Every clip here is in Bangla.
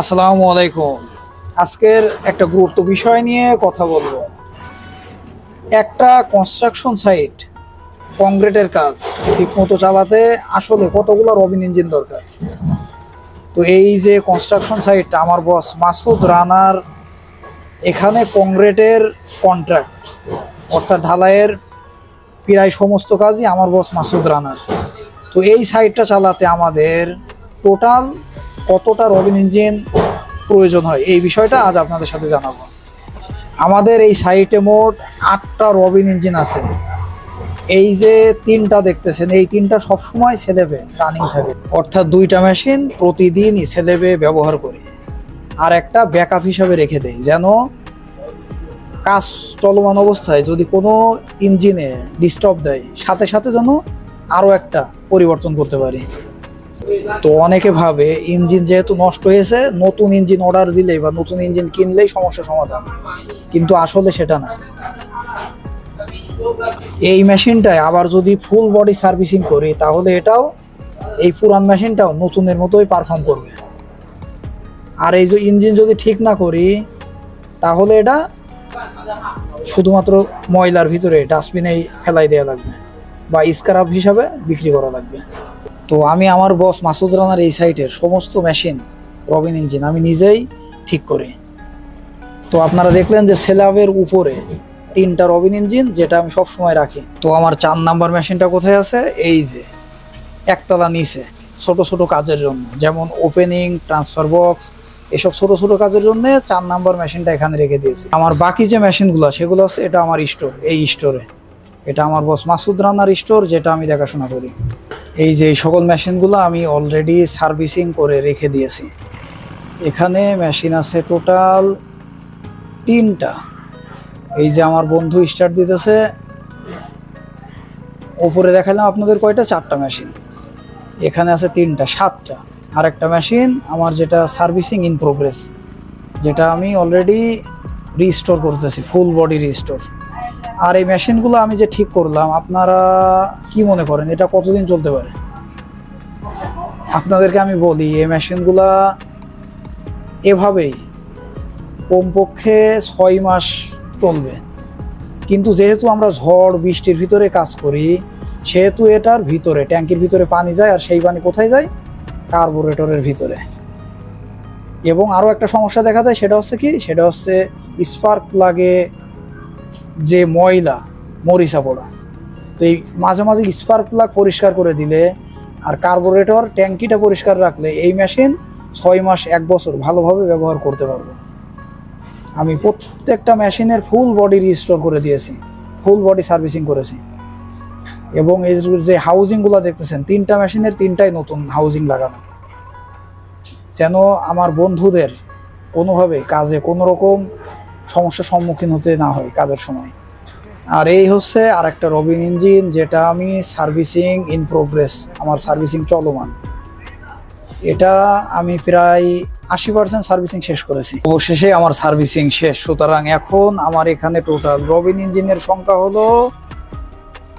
আসসালামু আলাইকুম। আজকের একটা গুরুত্ব বিষয় নিয়ে কথা বলবো। একটা কনস্ট্রাকশন সাইট কংক্রিটের কাজ ঠিকমতো চালাতে আসলে কতগুলো রবিন ইঞ্জিন দরকার। তো এই যে কনস্ট্রাকশন সাইটটা আমার বস মাসুদ রানার, এখানে কংক্রিটের কন্ট্রাক্ট অর্থাৎ ঢালাইয়ের প্রায় সমস্ত কাজই আমার বস মাসুদ রানার। তো এই সাইটটা চালাতে আমাদের টোটাল কতটা রবিন ইঞ্জিন প্রয়োজন হয় এই বিষয়টা আজ আপনাদের সাথে জানাবো। আমাদের এই সাইটে মোট 8টা রবিন ইঞ্জিন আছে। এই যে 3টা দেখতেছেন, এই 3টা সবসময় সেলেবে রানিং থাকে, অর্থাৎ 2টা মেশিন প্রতিদিনই সেলেবে ব্যবহার করি, আর একটা ব্যাকআপ হিসাবে রেখে দেয়, যেন কাজ চলমান অবস্থায় যদি কোনো ইঞ্জিনে ডিস্টার্ব দেয় সাথে সাথে যেন আরও একটা পরিবর্তন করতে পারি। তো অনেকে ভাবে ইঞ্জিন যেহেতু নষ্ট হয়েছে নতুন ইঞ্জিন অর্ডার দিলেই বা নতুন ইঞ্জিন কিনলেই সমস্যা সমাধান, কিন্তু আসলে সেটা না। এই মেশিনটায় আবার যদি ফুল বডি সার্ভিসিং করি তাহলে এটাও এই পুরান মেশিনটাও নতুনের মতোই পারফর্ম করবে। আর এই যে ইঞ্জিন যদি ঠিক না করি তাহলে এটা শুধুমাত্র ময়লার ভিতরে ডাস্টবিনেই ফেলাই দেওয়া লাগবে বা স্ক্র্যাপ হিসাবে বিক্রি করা লাগবে। তো আমি আমার বস মাসুদ রানার এই সাইটের সমস্ত মেশিন রবিন ইঞ্জিন আমি নিজেই ঠিক করি। তো আপনারা দেখলেন যে সেলাবের উপরে 3টা রবিন ইঞ্জিন, যেটা আমি সব সময় রাখি। তো আমার 4 নাম্বার মেশিনটা কোথায় আছে? এই যে একতলা নিচে ছোট ছোট কাজের জন্য, যেমন ওপেনিং, ট্রান্সফার বক্স, এসব ছোট ছোট কাজের জন্য 4 নাম্বার মেশিনটা এখানে রেখে দিয়েছি। আমার বাকি যে মেশিনগুলো সেগুলো আছে, এটা আমার স্টোর, এই স্টোরে এটা আমার বস মাসুদ রানার স্টোর, যেটা আমি দেখাশোনা করি। এই যে এই সকল মেশিনগুলো আমি অলরেডি সার্ভিসিং করে রেখে দিয়েছি। এখানে মেশিন আছে টোটাল 3টা। এই যে আমার বন্ধু স্টার্ট দিতেছে, ওপরে দেখালাম আপনাদের কয়টা, 4টা মেশিন। এখানে আছে 3টা, 7টা। আর একটা মেশিন আমার যেটা সার্ভিসিং ইন প্রোগ্রেস, যেটা আমি অলরেডি রিস্টোর করতেছি, ফুল বডি রিস্টোর। আর এই মেশিনগুলো আমি যে ঠিক করলাম, আপনারা কি মনে করেন এটা কতদিন চলতে পারে? আপনাদেরকে আমি বলি, এই মেশিনগুলা এভাবেই কমপক্ষে 6 মাস চলবে। কিন্তু যেহেতু আমরা ঝড় বৃষ্টির ভিতরে কাজ করি, সেহেতু এটার ভিতরে ট্যাঙ্কির ভিতরে পানি যায়, আর সেই পানি কোথায় যায়? কার্বোরেটরের ভিতরে। এবং আরও একটা সমস্যা দেখা যায়, সেটা হচ্ছে কি, সেটা হচ্ছে স্পার্ক প্লাগে যে ময়লা মরিচা পড়া। তো এই মাঝে মাঝে স্পার্ক প্লাগ পরিষ্কার করে দিলে আর কার্বোরেটর ট্যাঙ্কিটা পরিষ্কার রাখলে এই মেশিন 6 মাস 1 বছর ভালোভাবে ব্যবহার করতে পারবো। আমি প্রত্যেকটা মেশিনের ফুল বডি রিস্টোর করে দিয়েছি, ফুল বডি সার্ভিসিং করেছি। এবং এই যে হাউজিংগুলো দেখতেছেন, 3টা মেশিনের 3টাই নতুন হাউজিং লাগানো, যেন আমার বন্ধুদের কোনোভাবে কাজে কোনো রকম সমস্যার সম্মুখীন হতে না হয় কাজের সময়। আর এই হচ্ছে আর একটা রবিন ইঞ্জিন, যেটা আমি সার্ভিসিং ইন প্রোগ্রেস, আমার সার্ভিসিং চলমান। এটা আমি প্রায় 80% সার্ভিসিং শেষ করেছি, অবশেষে আমার সার্ভিসিং শেষ। সুতরাং এখন আমার এখানে টোটাল রবিন ইঞ্জিনের সংখ্যা হলো,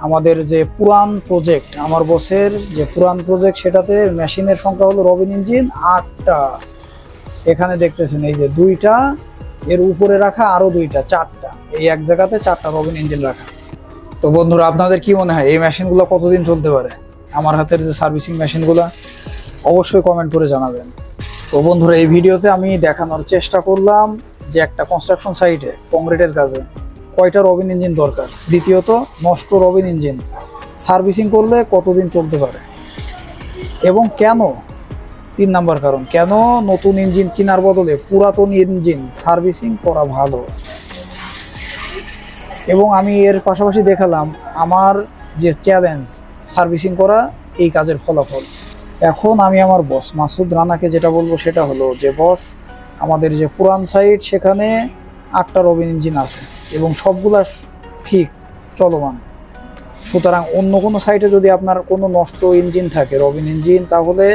আমাদের যে পুরান প্রজেক্ট, আমার বসের যে পুরান প্রজেক্ট, সেটাতে মেশিনের সংখ্যা হলো রবিন ইঞ্জিন 8টা। এখানে দেখতেছেন এই যে 2টা, এর উপরে রাখা আরো 2টা, 4টা, এই এক জায়গাতে 4টা রবিন ইঞ্জিন রাখা। তো বন্ধুরা, আপনাদের কি মনে হয় এই মেশিনগুলো কতদিন চলতে পারে? আমার হাতের যে সার্ভিসিং মেশিনগুলো অবশ্যই কমেন্ট করে জানাবেন। তো বন্ধুরা, এই ভিডিওতে আমি দেখানোর চেষ্টা করলাম যে একটা কনস্ট্রাকশন সাইটে কংক্রিটের কাজে কয়টা রবিন ইঞ্জিন দরকার, দ্বিতীয়ত নষ্ট রবিন ইঞ্জিন সার্ভিসিং করলে কতদিন চলতে পারে, এবং কেন, 3 নাম্বার কারণ, কেন নতুন ইঞ্জিন কেনার বদলে পুরাতন ইঞ্জিন সার্ভিসিং করা ভালো। এবং আমি এর পাশাপাশি দেখালাম আমার যে চ্যালেঞ্জ সার্ভিসিং করা এই কাজের ফলাফল। এখন আমি আমার বস মাসুদ রানাকে যেটা বলবো সেটা হলো যে, বস, আমাদের যে পুরান সাইট সেখানে 8টা রবিন ইঞ্জিন আছে এবং সবগুলা ঠিক চলমান। সুতরাং অন্য কোনো সাইটে যদি আপনার কোনো নষ্ট ইঞ্জিন থাকে, রবিন ইঞ্জিন, তাহলে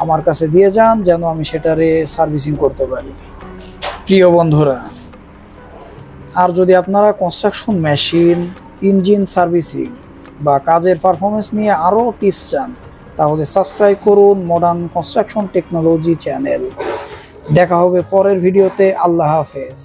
আমার কাছে দিয়ে যান, যেন আমি সেটারে সার্ভিসিং করতে পারি। প্রিয় বন্ধুরা, আর যদি আপনারা কনস্ট্রাকশন মেশিন, ইঞ্জিন সার্ভিসিং বা কাজের পারফরমেন্স নিয়ে আরও টিপস চান, তাহলে সাবস্ক্রাইব করুন মডার্ন কনস্ট্রাকশন টেকনোলজি চ্যানেল। দেখা হবে পরের ভিডিওতে। আল্লাহ হাফেজ।